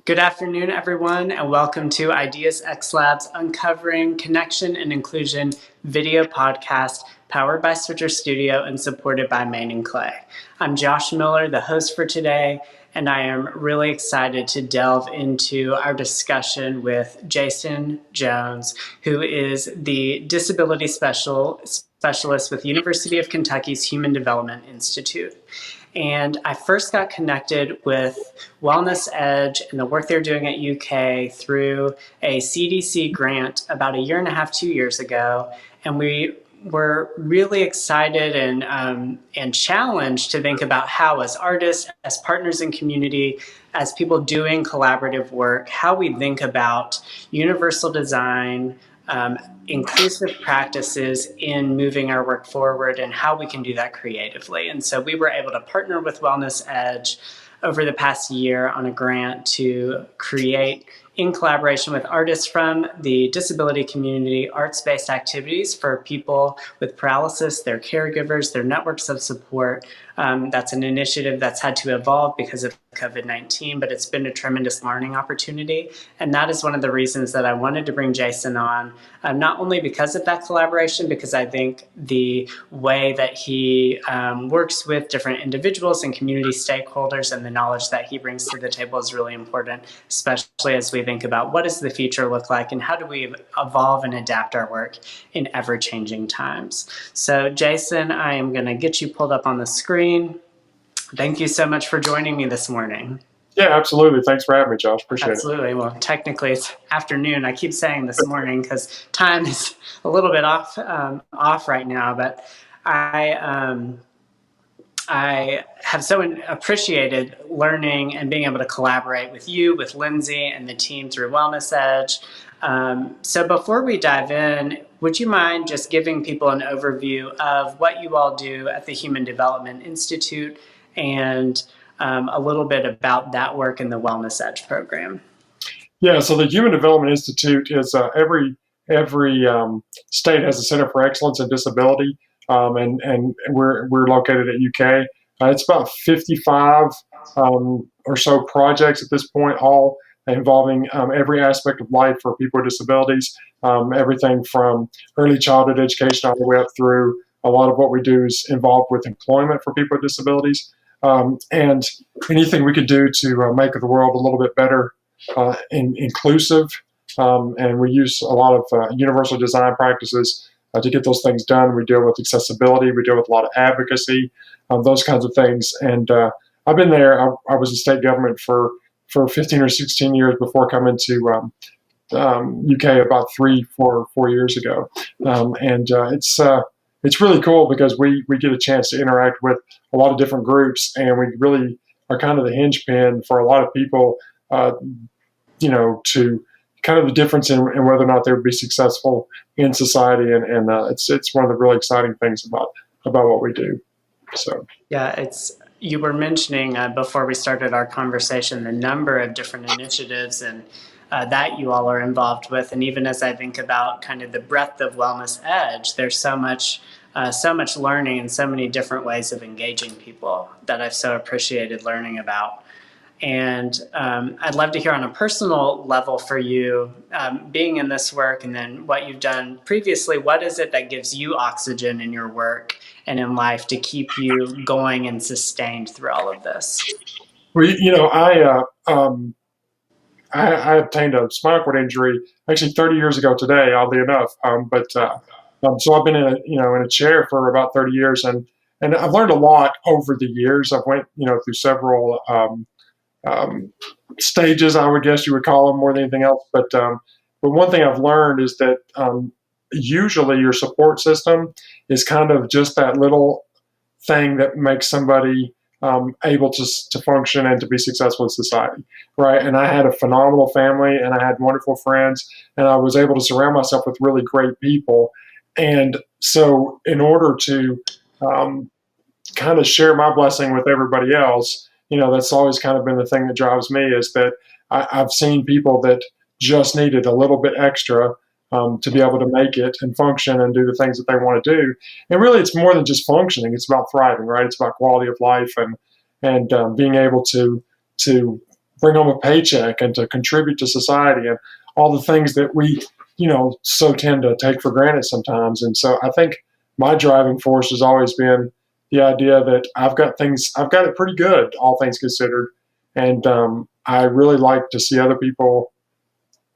Good afternoon, everyone, and welcome to Ideas xLab's Uncovering Connection and Inclusion video podcast powered by Switcher Studio and supported by Main and Clay. I'm Josh Miller, the host for today, and I am really excited to delve into our discussion with Jason Jones, who is the Disability Specialist with University of Kentucky's Human Development Institute. And I first got connected with Wellness Edge and the work they're doing at UK through a CDC grant about a year and a half, 2 years ago. And we were really excited and challenged to think about how, as artists, as partners in community, as people doing collaborative work, how we think about universal design, inclusive practices in moving our work forward and how we can do that creatively. And so we were able to partner with Wellness Edge over the past year on a grant to create, in collaboration with artists from the disability community, arts-based activities for people with paralysis, their caregivers, their networks of support. That's an initiative that's had to evolve because of COVID-19, but it's been a tremendous learning opportunity. And that is one of the reasons that I wanted to bring Jason on, not only because of that collaboration, because I think the way that he works with different individuals and community stakeholders and the knowledge that he brings to the table is really important, especially as we think about what does the future look like and how do we evolve and adapt our work in ever-changing times. So Jason, I am going to get you pulled up on the screen. Thank you so much for joining me this morning. Yeah, absolutely. Thanks for having me, Josh. Appreciate it. Absolutely. Well, technically it's afternoon. I keep saying this morning because time is a little bit off right now, but I have so appreciated learning and being able to collaborate with you, with Lindsay, and the team through Wellness Edge. So before we dive in, would you mind just giving people an overview of what you all do at the Human Development Institute and a little bit about that work in the Wellness Edge program? Yeah, so the Human Development Institute is every state has a Center for Excellence in Disability, and we're located at UK. It's about 55 or so projects at this point, all involving every aspect of life for people with disabilities, everything from early childhood education all the way up through a lot of what we do is involved with employment for people with disabilities, and anything we could do to make the world a little bit better inclusive. And we use a lot of universal design practices to get those things done. We deal with accessibility. We deal with a lot of advocacy, those kinds of things. And I've been there. I was in state government for 15 or 16 years before coming to UK about 4 years ago. And it's really cool because we get a chance to interact with a lot of different groups, and we really are kind of the hinge pin for a lot of people, to kind of the difference in whether or not they would be successful in society. And it's one of the really exciting things about what we do. So yeah, you were mentioning before we started our conversation the number of different initiatives and that you all are involved with. And even as I think about kind of the breadth of Wellness Edge, there's so much learning and so many different ways of engaging people that I've so appreciated learning about. And I'd love to hear on a personal level for you, being in this work and then what you've done previously, what is it that gives you oxygen in your work and in life to keep you going and sustained through all of this? well, I obtained a spinal cord injury actually 30 years ago today, oddly enough. So I've been in a chair for about 30 years, and I've learned a lot over the years. I've went through several stages, I would guess you would call them, more than anything else. But one thing I've learned is that usually your support system is kind of just that little thing that makes somebody able to function and to be successful in society, right? And I had a phenomenal family, and I had wonderful friends, and I was able to surround myself with really great people. And so, in order to kind of share my blessing with everybody else, that's always kind of been the thing that drives me, is that I've seen people that just needed a little bit extra to be able to make it and function and do the things that they want to do. And really, it's more than just functioning. It's about thriving, right? It's about quality of life and being able to bring home a paycheck and to contribute to society and all the things that we, so tend to take for granted sometimes. And so I think my driving force has always been the idea that I've got it pretty good, all things considered. And I really like to see other people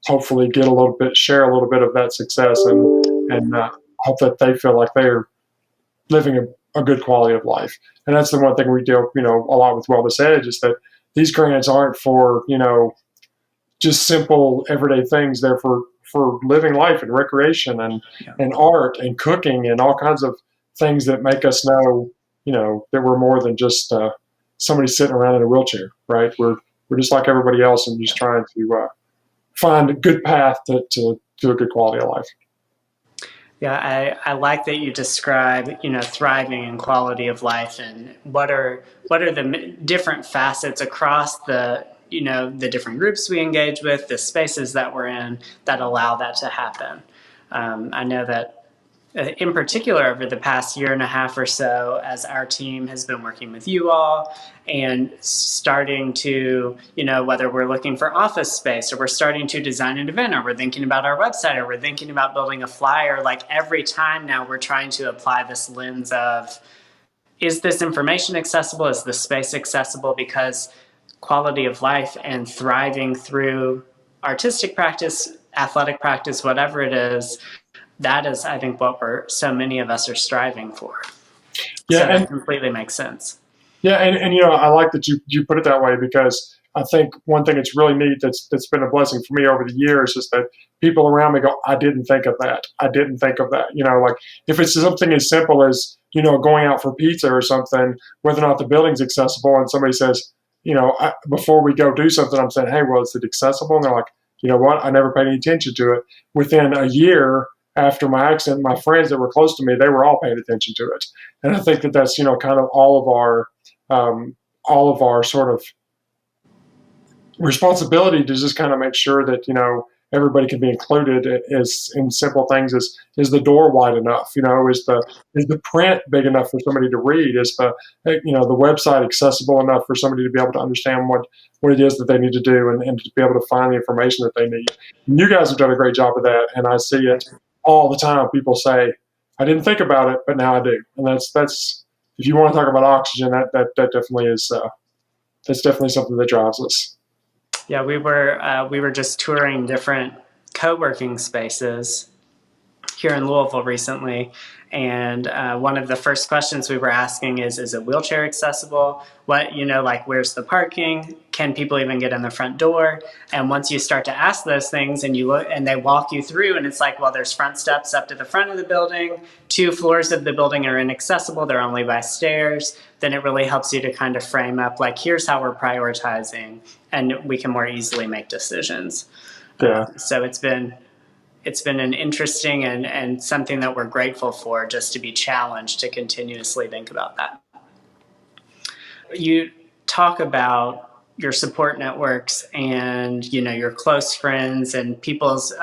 hopefully share a little bit of that success, and hope that they feel like they're living a good quality of life. And that's the one thing we do, a lot with Wellness Edge, is that these grants aren't for, just simple everyday things. They're for living life and recreation and art and cooking and all kinds of things that make us know, that we're more than just somebody sitting around in a wheelchair, right? We're just like everybody else and just trying to find a good path to a good quality of life. Yeah, I like that you describe, thriving and quality of life, and what are the different facets across the different groups we engage with, the spaces that we're in that allow that to happen. I know that in particular over the past year and a half or so, as our team has been working with you all and starting to, whether we're looking for office space or we're starting to design an event or we're thinking about our website or we're thinking about building a flyer, like every time now we're trying to apply this lens of, is this information accessible? Is this space accessible? Because quality of life and thriving through artistic practice, athletic practice, whatever it is, that is, I think, what so many of us are striving for. Yeah, so that completely makes sense. Yeah, and I like that you put it that way, because I think one thing that's really neat that's been a blessing for me over the years is that people around me go, I didn't think of that. I didn't think of that. Like if it's something as simple as, going out for pizza or something, whether or not the building's accessible, and somebody says, before we go do something, I'm saying, hey, well, is it accessible? And they're like, you know what? I never paid any attention to it. Within a year after my accident, my friends that were close to me, they were all paying attention to it. And I think that that's, kind of all of our sort of responsibility to just kind of make sure that, everybody can be included is in simple things. Is the door wide enough? Is the print big enough for somebody to read? Is the website accessible enough for somebody to be able to understand what it is that they need to do, and to be able to find the information that they need? And you guys have done a great job of that, and I see it all the time. People say, I didn't think about it, but now I do. And that's if you want to talk about oxygen, that definitely is that's definitely something that drives us. Yeah, we were just touring different co-working spaces here in Louisville recently, and one of the first questions we were asking is it wheelchair accessible? What, where's the parking? Can people even get in the front door? And once you start to ask those things and you look and they walk you through, and it's like, well, there's front steps up to the front of the building, 2 floors of the building are inaccessible, they're only by stairs, then it really helps you to kind of frame up, like, here's how we're prioritizing, and we can more easily make decisions. Yeah. So it's been an interesting and something that we're grateful for, just to be challenged to continuously think about that. You talk about your support networks and, your close friends and people's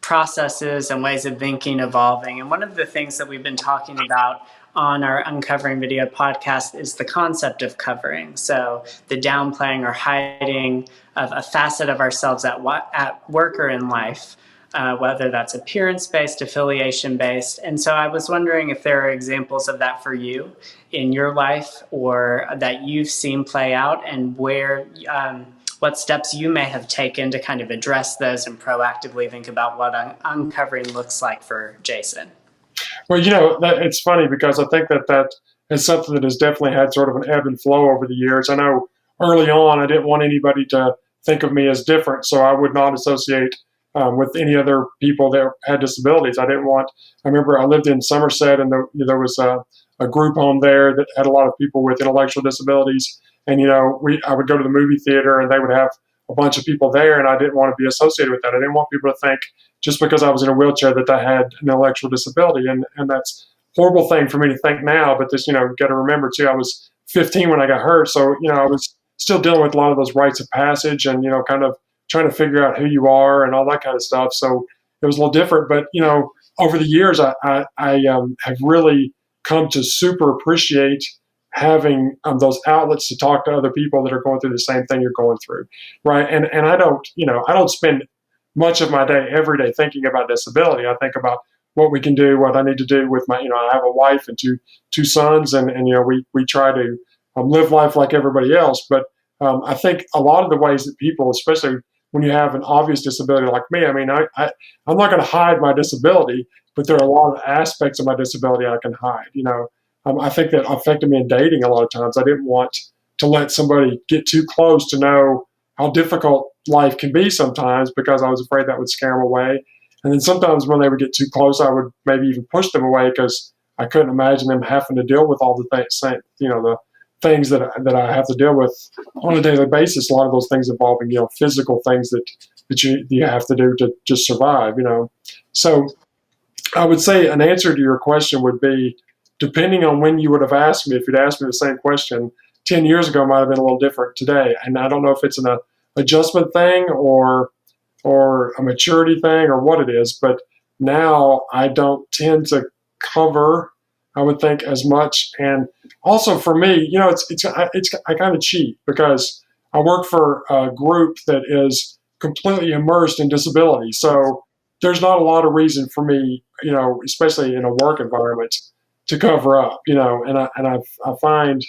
processes and ways of thinking evolving. And one of the things that we've been talking about on our Uncovering Video podcast is the concept of covering. So the downplaying or hiding of a facet of ourselves at work or in life, whether that's appearance-based, affiliation-based. And so I was wondering if there are examples of that for you in your life, or that you've seen play out, and what steps you may have taken to kind of address those and proactively think about what uncovering looks like for Jason. Well, it's funny, because I think that is something that has definitely had sort of an ebb and flow over the years. I know early on I didn't want anybody to think of me as different, so I would not associate with any other people that had disabilities. I remember I lived in Somerset, and there was a group home there that had a lot of people with intellectual disabilities. And, I would go to the movie theater and they would have a bunch of people there, and I didn't want to be associated with that. I didn't want people to think just because I was in a wheelchair that I had an intellectual disability. And that's a horrible thing for me to think now. But this, you've got to remember too, I was 15 when I got hurt. So, I was still dealing with a lot of those rites of passage and, kind of trying to figure out who you are and all that kind of stuff. So it was a little different. But, over the years, I have really come to super appreciate having those outlets to talk to other people that are going through the same thing you're going through, right? And I don't spend much of my day every day thinking about disability. I think about what we can do, what I need to do with my, I have a wife and two sons, and we try to live life like everybody else. But I think a lot of the ways that people, especially when you have an obvious disability like me, I mean, I'm not going to hide my disability, but there are a lot of aspects of my disability I can hide. I think that affected me in dating a lot of times. I didn't want to let somebody get too close to know how difficult life can be sometimes, because I was afraid that would scare them away. And then sometimes when they would get too close, I would maybe even push them away because I couldn't imagine them having to deal with all the the things that I have to deal with on a daily basis. A lot of those things involving physical things that you have to do to just survive. So I would say an answer to your question would be, depending on when you would have asked me. If you'd asked me the same question 10 years ago, it might have been a little different today. And I don't know if it's an adjustment thing or a maturity thing or what it is, but now I don't tend to cover, I would think, as much. And also for me, I kind of cheat because I work for a group that is completely immersed in disability. So there's not a lot of reason for me, especially in a work environment, to cover up, I find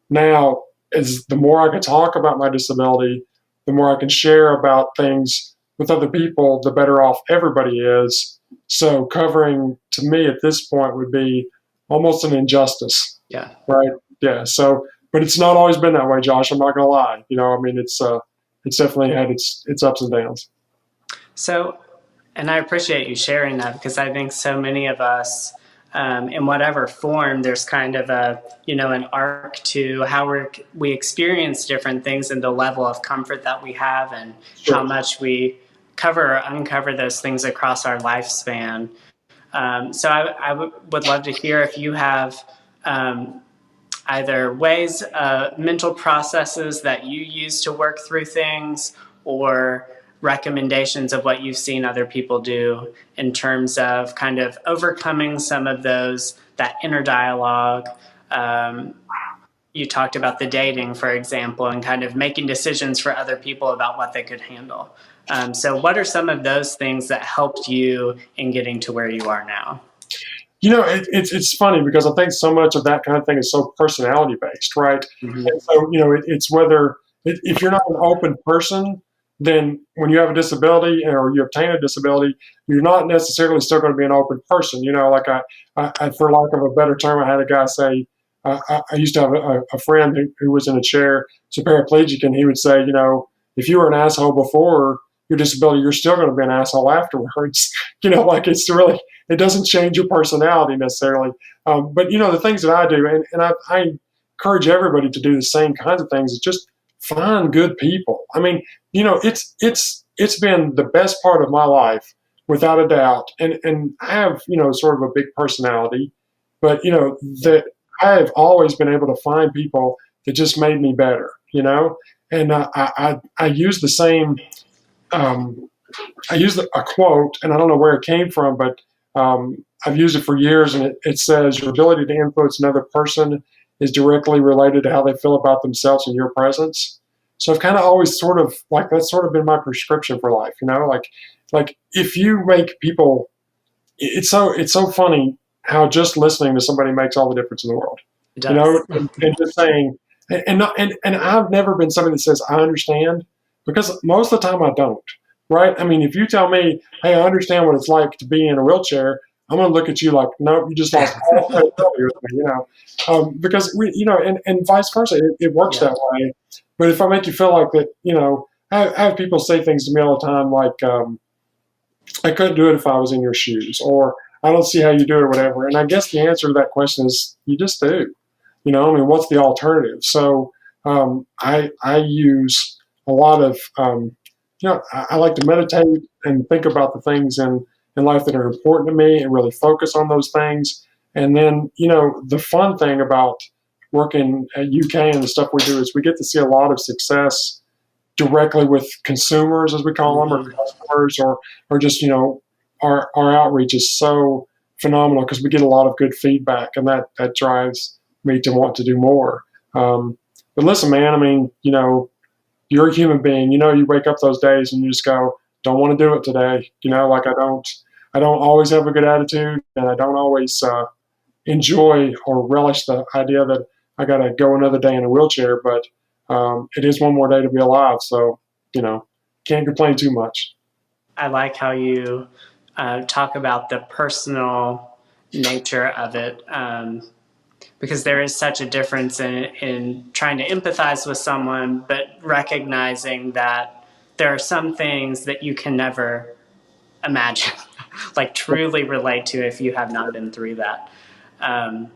now, is the more I can talk about my disability, the more I can share about things with other people, the better off everybody is. So covering, to me at this point, would be almost an injustice. Yeah. Right. Yeah. So, but it's not always been that way, Josh. I'm not going to lie. It's definitely had its ups and downs. So, and I appreciate you sharing that, because I think so many of us, in whatever form, there's kind of an arc to how we experience different things and the level of comfort that we have, and Sure. how much we cover or uncover those things across our lifespan. So I would love to hear if you have either ways, mental processes that you use to work through things, or recommendations of what you've seen other people do in terms of kind of overcoming some of that inner dialogue. You talked about the dating, for example, and kind of making decisions for other people about what they could handle. So what are some of those things that helped you in getting to where you are now? It's funny because I think so much of that kind of thing is so personality based, right? Mm-hmm. And so, it's whether, if you're not an open person, then when you have a disability or you obtain a disability, you're not necessarily still going to be an open person. Like I for lack of a better term, I had a guy say, I used to have a friend who was in a chair, so paraplegic, and he would say, if you were an asshole before your disability, you're still going to be an asshole afterwards. Like it doesn't change your personality necessarily. But the things that I do, and I encourage everybody to do the same kinds of things, is just find good people. I mean, it's been the best part of my life, without a doubt. And I have, sort of a big personality, but that I've always been able to find people that just made me better, and I use the same, I used a quote, and I don't know where it came from, but I've used it for years, and it says, your ability to influence another person is directly related to how they feel about themselves in your presence. So I've kind of always sort of, like, that's sort of been my prescription for life, like if you make people, it's so funny how just listening to somebody makes all the difference in the world, It does. and just saying, and I've never been somebody that says I understand, because most of the time I don't. Right? I mean, if you tell me, "Hey, I understand what it's like to be in a wheelchair," I'm going to look at you like, "Nope, you just lost all credibility with me," because and vice versa, it works that way. But if I make you feel like that, I have people say things to me all the time, like, "I couldn't do it if I was in your shoes," or "I don't see how you do it," or whatever. And I guess the answer to that question is, you just do. I mean, what's the alternative? So I use a lot of I like to meditate and think about the things in life that are important to me and really focus on those things. And then, the fun thing about working at UK and the stuff we do is we get to see a lot of success directly with consumers, as we call them, or customers, or just, our outreach is so phenomenal because we get a lot of good feedback, and that drives me to want to do more. But listen, man, I mean, you're a human being. You wake up those days and you just go, don't want to do it today. Like I don't always have a good attitude, and I don't always enjoy or relish the idea that I got to go another day in a wheelchair. But it is one more day to be alive, so can't complain too much. I like how you talk about the personal nature of it, because there is such a difference in trying to empathize with someone, but recognizing that there are some things that you can never imagine, like truly relate to if you have not been through that. Um,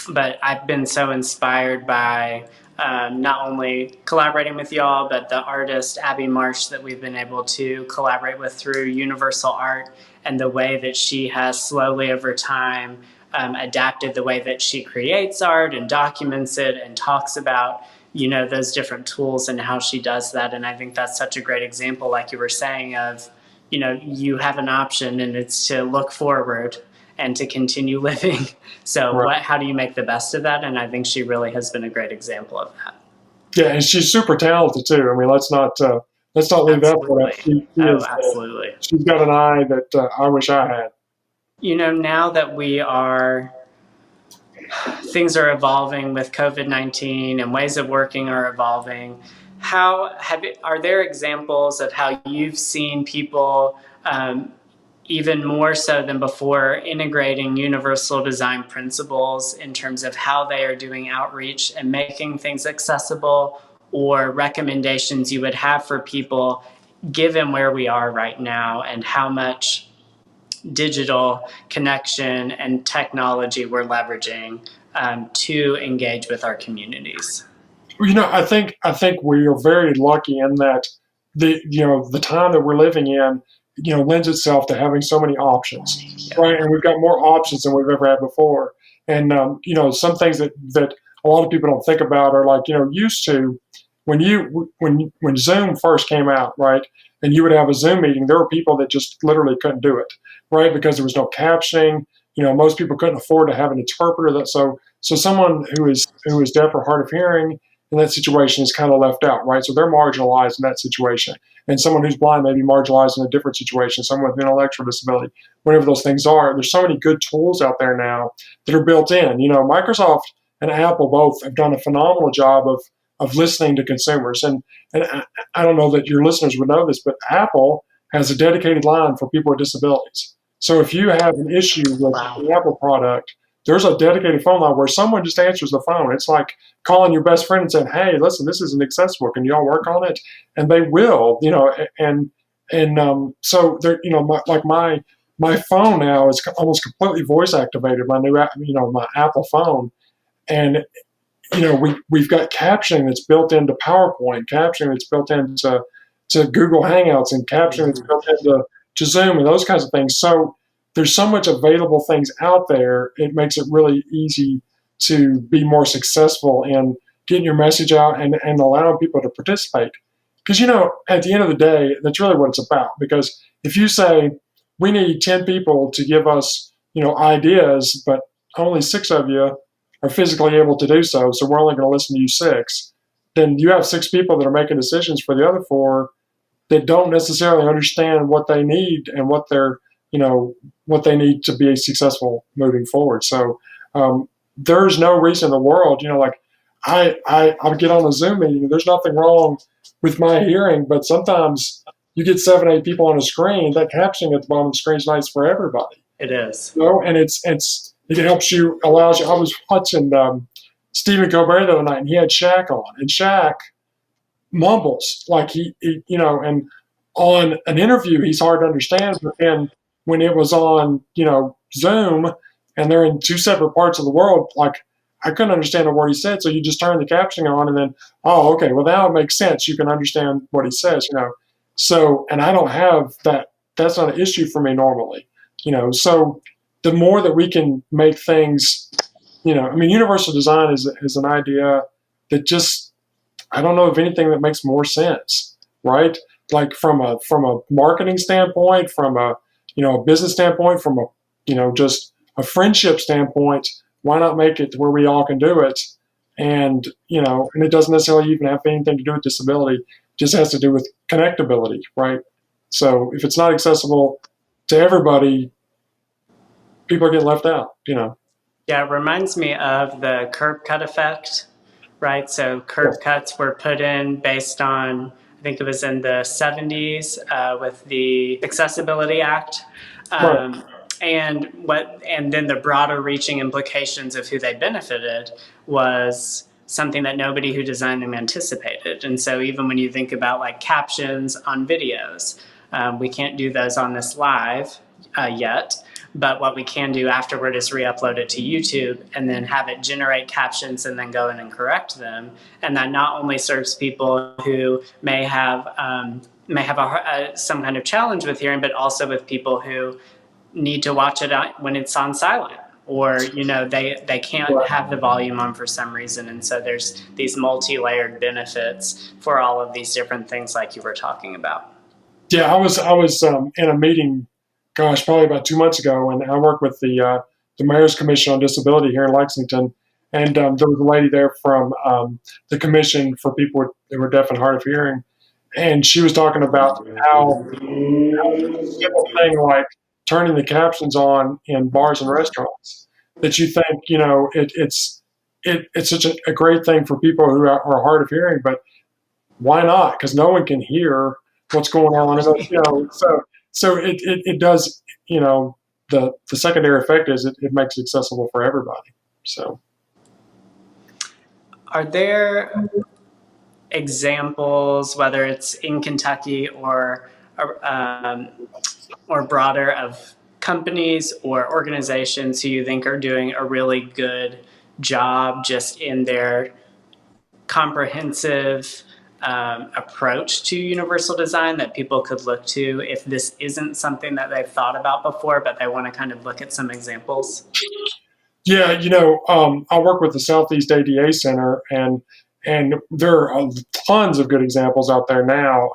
but I've been so inspired by not only collaborating with y'all, but the artist Abby Marsh that we've been able to collaborate with through Universal Art, and the way that she has slowly over time adapted the way that she creates art and documents it and talks about those different tools and how she does that. And I think that's such a great example, like you were saying, of you have an option, and it's to look forward and to continue living. So Right. how do you make the best of that? And I think she really has been a great example of that. Yeah, and she's super talented too. I mean, let's not leave that part out. Absolutely. She Oh, is. absolutely. She's got an eye that I wish I had. Now that things are evolving with COVID-19 and ways of working are evolving, are there examples of how you've seen people, even more so than before, integrating universal design principles in terms of how they are doing outreach and making things accessible, or recommendations you would have for people given where we are right now and how much digital connection and technology we're leveraging to engage with our communities? I think we are very lucky in that the time that we're living in lends itself to having so many options, Yeah. right? And we've got more options than we've ever had before. And some things that a lot of people don't think about are like used to when Zoom first came out, right? And you would have a Zoom meeting. There were people that just literally couldn't do it, right? Because there was no captioning. Most people couldn't afford to have an interpreter. So someone who is deaf or hard of hearing in that situation is kind of left out, right? So they're marginalized in that situation. And someone who's blind may be marginalized in a different situation, someone with intellectual disability, whatever those things are. There's so many good tools out there now that are built in. Microsoft and Apple both have done a phenomenal job of listening to consumers. And I don't know that your listeners would know this, but Apple has a dedicated line for people with disabilities. So if you have an issue with Wow. an Apple product, there's a dedicated phone line where someone just answers the phone. It's like calling your best friend and saying, "Hey, listen, this isn't accessible. Can y'all work on it?" And they will, so there, my phone now is almost completely voice activated. My new, my Apple phone, and we've got captioning that's built into PowerPoint, captioning that's built into Google Hangouts, and captioning that's built into Zoom, and those kinds of things. So there's so much available things out there. It makes it really easy to be more successful in getting your message out and allowing people to participate. Because at the end of the day, that's really what it's about. Because if you say we need 10 people to give us ideas, but only 6 of you are physically able to do so, so we're only going to listen to you 6, then you have 6 people that are making decisions for the other 4 that don't necessarily understand what they need and what they need to be successful moving forward. So there's no reason in the world, like I'll get on a Zoom meeting. There's nothing wrong with my hearing, but sometimes you get 7, 8 people on a screen. That captioning at the bottom of the screen is nice for everybody. It is. And it helps you, allows you. I was watching Stephen Colbert the other night, and he had Shaq on, and Shaq mumbles like he and on an interview he's hard to understand, but then when it was on Zoom and they're in 2 separate parts of the world, like I couldn't understand a word he said, so you just turn the captioning on and then, oh, okay, well now it makes sense, you can understand what he says. So, and I don't have that. That's not an issue for me normally. So the more that we can make things, I mean, universal design is an idea that just, I don't know of anything that makes more sense, right? Like from a marketing standpoint, from a business standpoint, from a just a friendship standpoint, why not make it where we all can do it? And, and it doesn't necessarily even have anything to do with disability. It just has to do with connectability, right? So if it's not accessible to everybody, people are getting left out. Yeah, it reminds me of the curb cut effect, right? So Yeah. curb cuts were put in based on, I think it was in the 70s with the Accessibility Act. Right. Um, and then the broader reaching implications of who they benefited was something that nobody who designed them anticipated. And so even when you think about like captions on videos, we can't do those on this live yet. But what we can do afterward is re-upload it to YouTube and then have it generate captions and then go in and correct them. And that not only serves people who may have some kind of challenge with hearing, but also with people who need to watch it when it's on silent, or they can't Right. have the volume on for some reason. And so there's these multi-layered benefits for all of these different things like you were talking about. Yeah, I was in a meeting, gosh, probably about 2 months ago, and I work with the Mayor's Commission on Disability here in Lexington, and there was a lady there from the Commission for people that were deaf and hard of hearing, and she was talking about how just a simple thing like turning the captions on in bars and restaurants that you think it's such a great thing for people who are hard of hearing, but why not? Because no one can hear what's going on. So it does. The secondary effect is it makes it accessible for everybody. So Are there examples, whether it's in Kentucky um, or broader, of companies or organizations who you think are doing a really good job just in their comprehensive approach to universal design that people could look to if this isn't something that they've thought about before, but they want to kind of look at some examples? yeah, I work with the Southeast ADA Center, and there are tons of good examples out there now.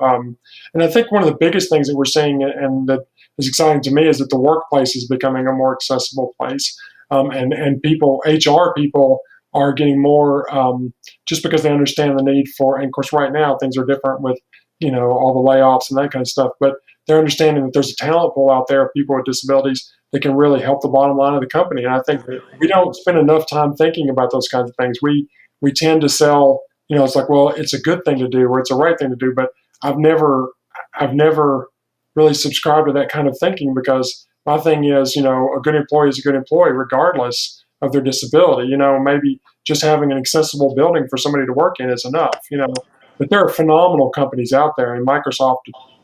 And I think one of the biggest things that we're seeing, and that is exciting to me, is that the workplace is becoming a more accessible place. And people, HR people, are getting more just because they understand the need for. And of course, right now things are different with all the layoffs and that kind of stuff. But they're understanding that there's a talent pool out there of people with disabilities that can really help the bottom line of the company. And I think we don't spend enough time thinking about those kinds of things. We tend to sell, it's like, well, it's a good thing to do or it's a right thing to do, but I've never really subscribed to that kind of thinking, because my thing is, a good employee is a good employee regardless of their disability. Maybe just having an accessible building for somebody to work in is enough. But there are phenomenal companies out there, and Microsoft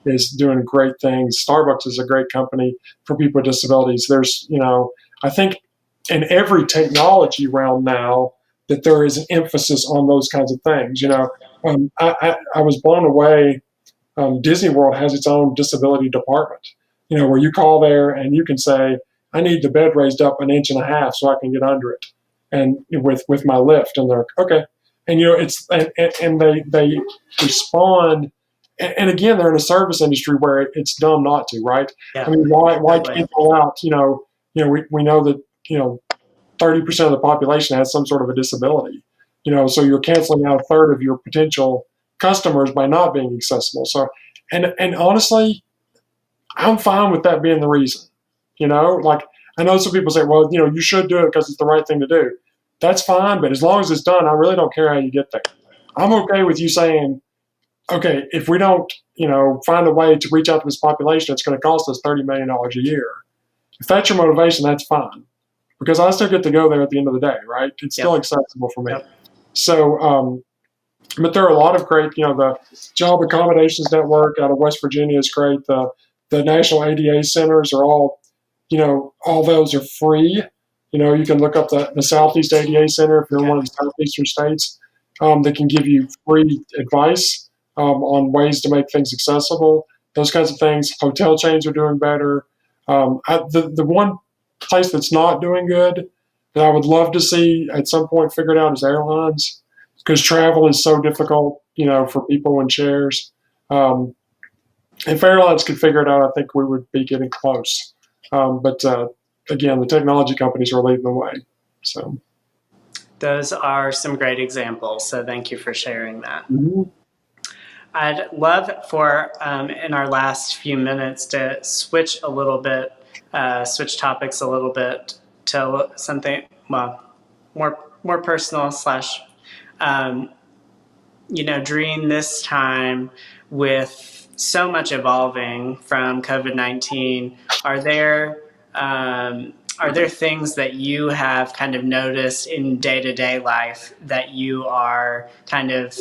is doing great things. Starbucks is a great company for people with disabilities. I think in every technology realm now that there is an emphasis on those kinds of things. I was blown away. Disney World has its own disability department, where you call there and you can say, I need the bed raised up 1.5 inches so I can get under it, and with my lift, and they're okay. And it's and they respond. And again, they're in a service industry where it's dumb not to, right? Yeah, I mean, why totally. cancel out? We know that 30% of the population has some sort of a disability. So you're canceling out a third of your potential customers by not being accessible. So, and honestly, I'm fine with that being the reason. Like, I know some people say, well, you should do it because it's the right thing to do. That's fine, but as long as it's done, I really don't care how you get there. I'm okay with you saying, okay, if we don't, find a way to reach out to this population, it's going to cost us $30 million a year. If that's your motivation, that's fine, because I still get to go there at the end of the day, right? It's still Yep. accessible for me. Yep. So, but there are a lot of great, the Job Accommodations Network out of West Virginia is great. The National ADA centers are all those are free. You can look up the Southeast ADA Center if you're in one of the southeastern states. That can give you free advice on ways to make things accessible. Those kinds of things. Hotel chains are doing better. The one place that's not doing good that I would love to see at some point figured out is airlines, because travel is so difficult, for people in chairs. If airlines could figure it out, I think we would be getting close. But again, the technology companies are leading the way. So Those are some great examples. So thank you for sharing that. mhm. I'd love for, in our last few minutes, to switch a little bit, switch topics a little bit to something, well, more personal slash, um, during this time with so much evolving from COVID-19, are there are there things that you have kind of noticed in day-to-day life that you are kind of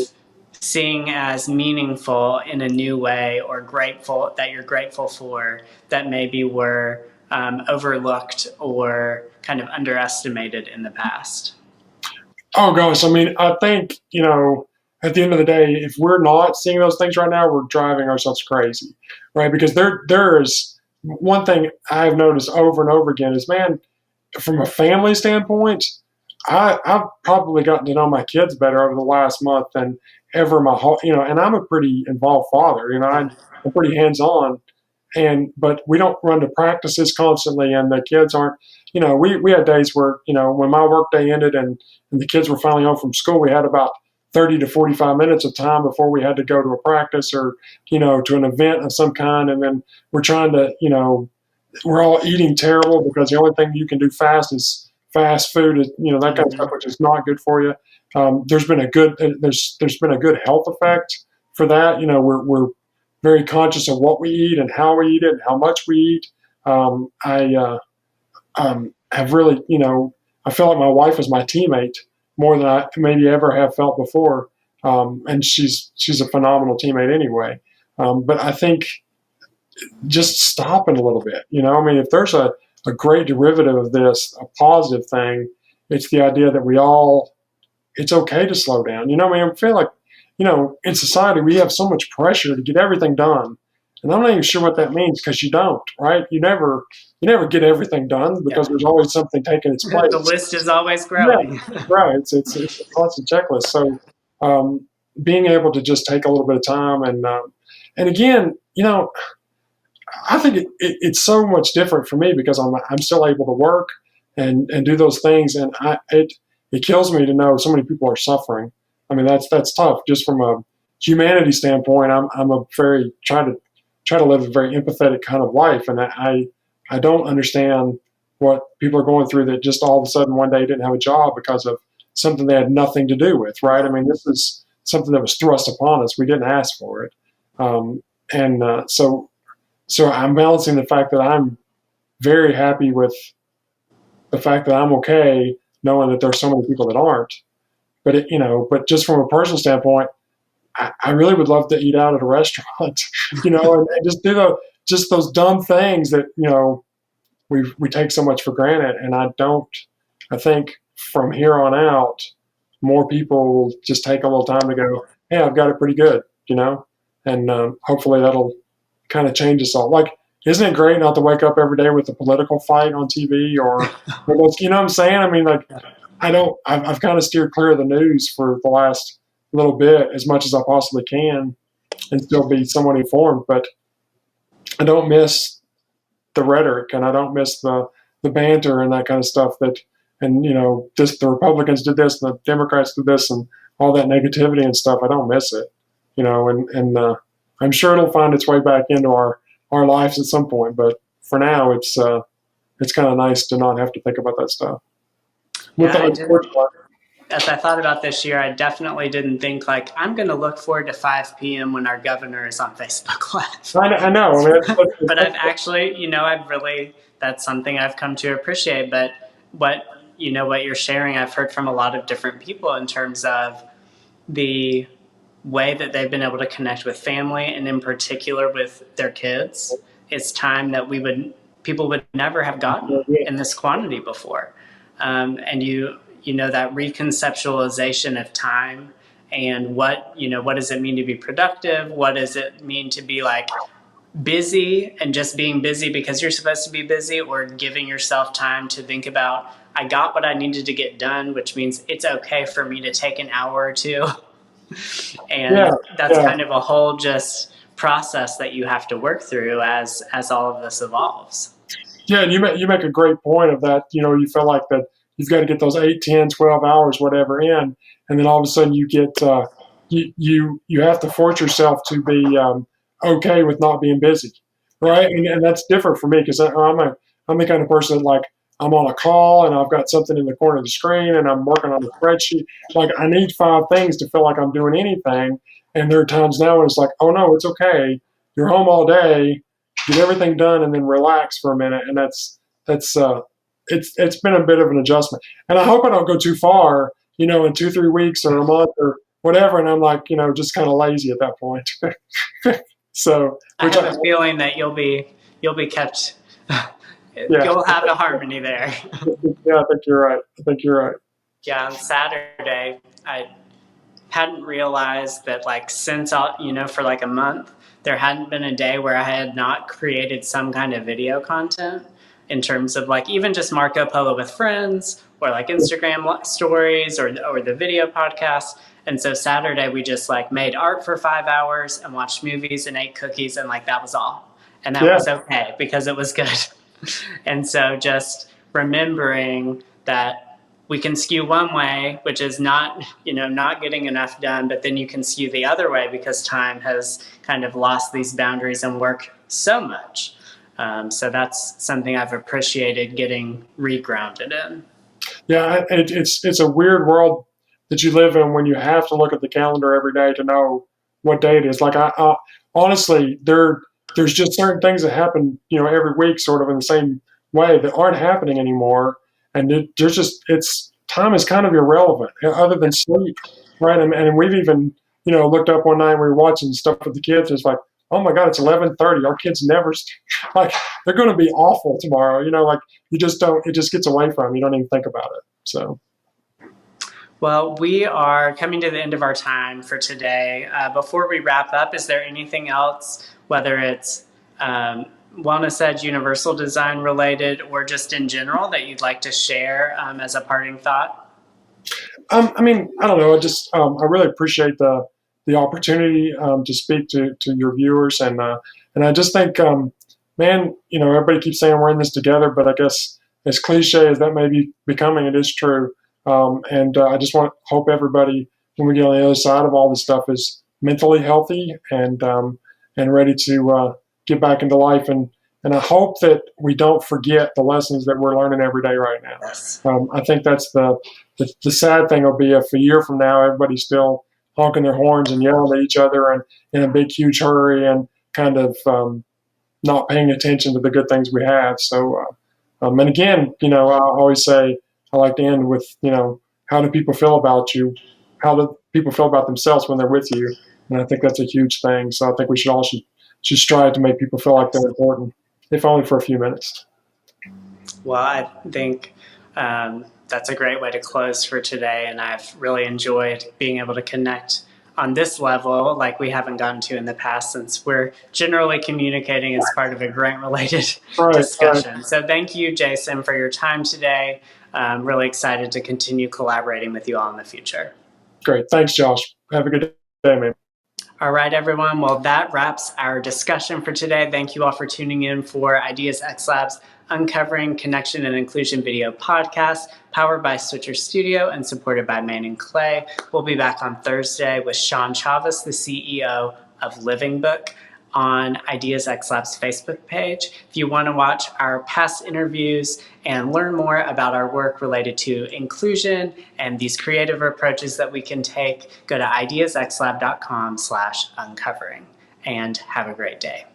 seeing as meaningful in a new way, or grateful that you're grateful for, that maybe were overlooked or kind of underestimated in the past? Oh gosh, I mean, I think at the end of the day, if we're not seeing those things right now, we're driving ourselves crazy, right? Because there's one thing I've noticed over and over again is, man, from a family standpoint, I've probably gotten to know my kids better over the last month than ever my whole, and I'm a pretty involved father, I'm pretty hands on, but we don't run to practices constantly, and the kids aren't, we had days where, when my work day ended and the kids were finally home from school, we had about 30 to 45 minutes of time before we had to go to a practice or, to an event of some kind. And then we're trying to, we're all eating terrible because the only thing you can do fast is fast food, that kind of stuff, which is not good for you. There's been a good there's been a good health effect for that. We're very conscious of what we eat and how we eat it and how much we eat. I have really, I feel like my wife is my teammate more than I maybe ever have felt before, and she's a phenomenal teammate anyway. But I think just stopping a little bit. I mean, if there's a great derivative of this, a positive thing, it's the idea that it's okay to slow down. I mean, I feel like, in society, we have so much pressure to get everything done. And I'm not even sure what that means, because you don't, right? You never get everything done because there's always something taking its place. The list is always Yeah, growing. right. It's a constant checklist. So being able to just take a little bit of time and again, I think it's so much different for me because I'm still able to work and do those things, and it kills me to know so many people are suffering. I mean, that's tough. Just from a humanity standpoint, I'm a very try to live a very empathetic kind of life, and I don't understand what people are going through that just all of a sudden one day didn't have a job because of something they had nothing to do with. Right? I mean, this is something that was thrust upon us. We didn't ask for it, and so I'm balancing the fact that I'm very happy with the fact that I'm okay, knowing that there's so many people that aren't. But just from a personal standpoint, I really would love to eat out at a restaurant, and just do just those dumb things that we take so much for granted. And I think from here on out, more people will just take a little time to go, hey, I've got it pretty good, and hopefully that'll kind of change us all. Like, isn't it great not to wake up every day with a political fight on TV you know what I'm saying? I mean, like, I've kind of steered clear of the news for the last little bit as much as I possibly can and still be somewhat informed, but I don't miss the rhetoric and I don't miss the banter and that kind of stuff and the Republicans did this and the Democrats did this and all that negativity and stuff. I don't miss it, and I'm sure it'll find its way back into our lives at some point. But for now, it's kind of nice to not have to think about that stuff. Yeah, I did. As I thought about this year, I definitely didn't think like I'm going to look forward to 5 p.m. when our governor is on Facebook Live. I know. I mean, But I've actually, I've really, that's something I've come to appreciate. But what you're sharing, I've heard from a lot of different people in terms of the way that they've been able to connect with family, and in particular with their kids. It's time that people would never have gotten in this quantity before. And that reconceptualization of time and what does it mean to be productive? What does it mean to be like busy and just being busy because you're supposed to be busy, or giving yourself time to think about, I got what I needed to get done, which means it's okay for me to take an hour or two. And that's kind of a whole just process that you have to work through as all of this evolves. Yeah, and you make a great point of that. You feel like that you've got to get those 8, 10, 12 hours, whatever in. And then all of a sudden you get, you have to force yourself to be okay with not being busy. Right. And that's different for me because I'm the kind of person that like, I'm on a call and I've got something in the corner of the screen and I'm working on a spreadsheet. Like I need 5 things to feel like I'm doing anything. And there are times now when it's like, oh no, it's okay. You're home all day, get everything done, and then relax for a minute. And it's been a bit of an adjustment. And I hope I don't go too far, in 2, 3 weeks or a month or whatever. And I'm like, just kind of lazy at that point. So, I have a feeling that you'll be kept. Yeah. You'll have a harmony there. Yeah, I think you're right. Yeah, on Saturday, I hadn't realized that like since for like a month, there hadn't been a day where I had not created some kind of video content in terms of like even just Marco Polo with friends or like Instagram stories or the video podcast. And so Saturday we just like made art for 5 hours and watched movies and ate cookies and like that was all. And that was okay because it was good. And so just remembering that we can skew one way, which is not getting enough done, but then you can skew the other way because time has kind of lost these boundaries and work so much. So that's something I've appreciated getting regrounded in. Yeah, it's a weird world that you live in when you have to look at the calendar every day to know what day it is. Like I honestly, there's just certain things that happen, every week, sort of in the same way that aren't happening anymore, and it's time is kind of irrelevant other than sleep, right? And we've even looked up one night and we were watching stuff with the kids. It's like, oh my God, it's 11:30. Our kids never like they're going to be awful tomorrow. Like you just don't. It just gets away from you. Don't even think about it. So. Well, we are coming to the end of our time for today. Before we wrap up, is there anything else, whether it's Wellness Edge Universal Design related or just in general, that you'd like to share as a parting thought? I mean, I don't know. I really appreciate the opportunity to speak to your viewers, and I just think, man, everybody keeps saying we're in this together, but I guess as cliche as that may be becoming, it is true. And I just hope everybody, when we get on the other side of all this stuff, is mentally healthy and ready to get back into life. And I hope that we don't forget the lessons that we're learning every day right now. Yes. I think that's the sad thing will be if a year from now everybody's still honking their horns and yelling at each other and in a big, huge hurry and kind of not paying attention to the good things we have. So, and again, I always say, I like to end with, how do people feel about you? How do people feel about themselves when they're with you? And I think that's a huge thing. So I think we should strive to make people feel like they're important, if only for a few minutes. Well, I think that's a great way to close for today. And I've really enjoyed being able to connect on this level like we haven't gotten to in the past, since we're generally communicating as part of a grant-related discussion. Right. So thank you, Jason, for your time today. I'm really excited to continue collaborating with you all in the future. Great. Thanks, Josh. Have a good day, man. All right, everyone. Well, that wraps our discussion for today. Thank you all for tuning in for Ideas xLab's Uncovering Connection and Inclusion video podcast, powered by Switcher Studio and supported by Main & Clay. We'll be back on Thursday with Sean Chavez, the CEO of Living Book, on Ideas xLab's Facebook page. If you want to watch our past interviews and learn more about our work related to inclusion and these creative approaches that we can take, go to ideasxlab.com/uncovering, and have a great day.